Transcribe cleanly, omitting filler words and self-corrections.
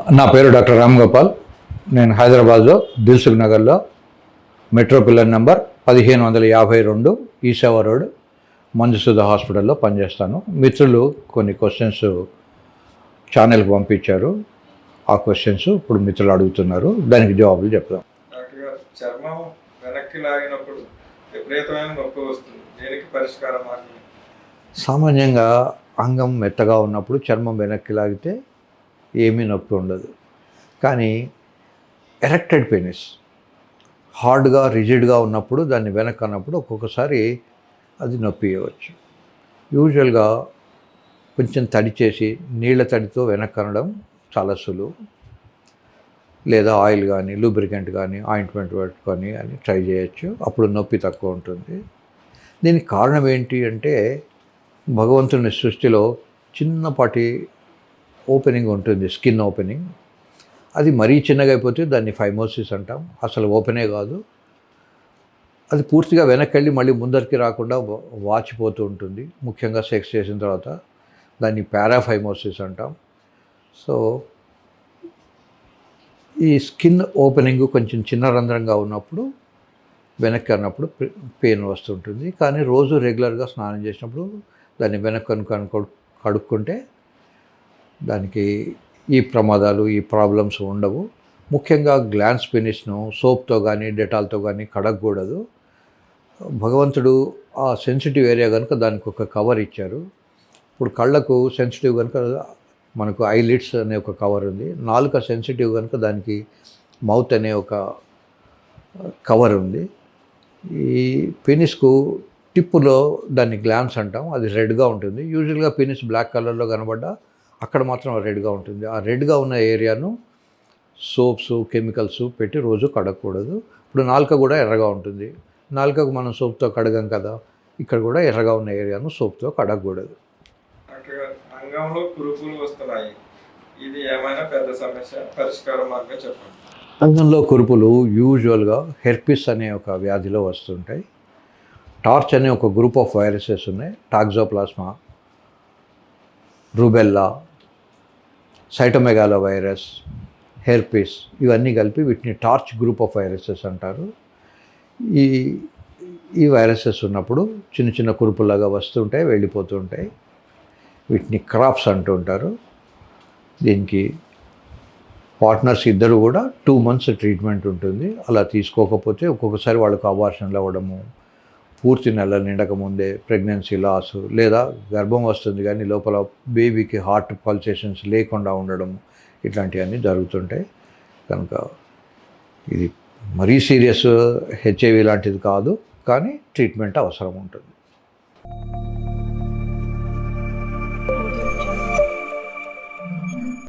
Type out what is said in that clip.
నా పేరు డాక్టర్ రామ్ గోపాల్. నేను హైదరాబాద్లో దిల్సుఖ్ నగర్లో metro pillar number 1552 ఈసావా road Manjusudha హాస్పిటల్లో పనిచేస్తాను. మిత్రులు కొన్ని క్వశ్చన్స్ ఛానల్కి పంపించారు. ఆ క్వశ్చన్స్ ఇప్పుడు మిత్రులు అడుగుతున్నారు, దానికి జవాబులు చెప్తాం. డాక్టర్ గారు, చర్మం వెనక్కి లాగినప్పుడు విపరీతమైన నొప్పి వస్తుంది, దీనికి పరిష్కార మార్గం? సామాన్యంగా అంగం మెత్తగా ఉన్నప్పుడు చర్మం వెనక్కి లాగితే ఏమీ నొప్పి ఉండదు. కానీ ఎరెక్టెడ్ పెనిస్ హార్డ్గా రిజిడ్గా ఉన్నప్పుడు, దాన్ని వెనక్కి అన్నప్పుడు ఒక్కొక్కసారి అది నొప్పి ఇవ్వచ్చు. యూజువల్గా కొంచెం తడి చేసి నీళ్ళ తడితో వెనక్కి అనడం చాలా సులువు. లేదా ఆయిల్ కానీ లూబ్రికెంట్ కానీ ఆయింట్మెంట్ పెట్టుకొని అని ట్రై చేయొచ్చు, అప్పుడు నొప్పి తక్కువ ఉంటుంది. దీనికి కారణం ఏంటి అంటే, భగవంతుని సృష్టిలో చిన్నపాటి ఓపెనింగ్ ఉంటుంది, స్కిన్ ఓపెనింగ్. అది మరీ చిన్నగా అయిపోతే దాన్ని ఫైమోసిస్ అంటాం. అసలు ఓపెనే కాదు, అది పూర్తిగా వెనక్కి వెళ్ళి మళ్ళీ ముందరికి రాకుండా వాచిపోతూ ఉంటుంది. ముఖ్యంగా సెక్స్ చేసిన తర్వాత దాన్ని పారాఫైమోసిస్ అంటాం. సో ఈ స్కిన్ ఓపెనింగ్ కొంచెం చిన్న రంధ్రంగా ఉన్నప్పుడు వెనక్కి అన్నప్పుడు పెయిన్ వస్తుంటుంది. కానీ రోజు రెగ్యులర్గా స్నానం చేసినప్పుడు దాన్ని వెనక్కి కడుక్కుంటే దానికి ఈ ప్రమాదాలు, ఈ ప్రాబ్లమ్స్ ఉండవు. ముఖ్యంగా గ్లాన్స్ పెనిస్ను సోప్తో కానీ డెటాల్తో కానీ కడగకూడదు. భగవంతుడు ఆ సెన్సిటివ్ ఏరియా కనుక దానికి ఒక కవర్ ఇచ్చారు. ఇప్పుడు కళ్ళకు సెన్సిటివ్ కనుక మనకు ఐలిడ్స్ అనే ఒక కవర్ ఉంది. నాలుక సెన్సిటివ్ కనుక దానికి మౌత్ అనే ఒక కవర్ ఉంది. ఈ పెనిస్కు టిప్పులో దాన్ని గ్లాన్స్ అంటాం, అది రెడ్గా ఉంటుంది. యూజువల్గా పెనిస్ బ్లాక్ కలర్లో కనబడ్డా అక్కడ మాత్రం రెడ్గా ఉంటుంది. ఆ రెడ్గా ఉన్న ఏరియాను సోప్స్, కెమికల్స్ పెట్టి రోజు కడగకూడదు. ఇప్పుడు నాలుక కూడా ఎర్రగా ఉంటుంది, నాలుకకు మనం సోప్తో కడగం కదా, ఇక్కడ కూడా ఎర్రగా ఉన్న ఏరియాను సోప్తో కడగకూడదు. అంగంలో కురుపులు వస్తున్నాయి, ఇది ఏమైనా పెద్ద సమస్య? పరిష్కార మార్గం చెప్పండి. అంగంలో కురుపులు యూజువల్గా హెర్పిస్ అనే ఒక వ్యాధిలో వస్తుంటాయి. టార్చ్ అనే ఒక గ్రూప్ ఆఫ్ వైరసెస్ ఉన్నాయి. Toxoplasma, rubella, cytomegalo virus, herpes, ఇవన్నీ కలిపి వీటిని టార్చ్ గ్రూప్ ఆఫ్ వైరసెస్ అంటారు. ఈ వైరసెస్ ఉన్నప్పుడు చిన్న చిన్న కురుపులాగా వస్తుంటాయి, వెళ్ళిపోతూ ఉంటాయి. వీటిని క్రాప్స్ అంటూ ఉంటారు. దీనికి పార్ట్నర్స్ ఇద్దరు కూడా 2 months ట్రీట్మెంట్ ఉంటుంది. అలా తీసుకోకపోతే ఒక్కొక్కసారి వాళ్ళకు అబార్షన్లు అవ్వడము, పూర్తి నెల నిండకముందే ప్రెగ్నెన్సీ లాస్, లేదా గర్భం వస్తుంది కానీ లోపల బేబీకి హార్ట్ పల్సేషన్స్ లేకుండా ఉండడం, ఇట్లాంటివన్నీ జరుగుతుంటాయి. కనుక ఇది మరీ సీరియస్ హెచ్ఐవి లాంటిది కాదు, కానీ ట్రీట్మెంట్ అవసరం ఉంటుంది.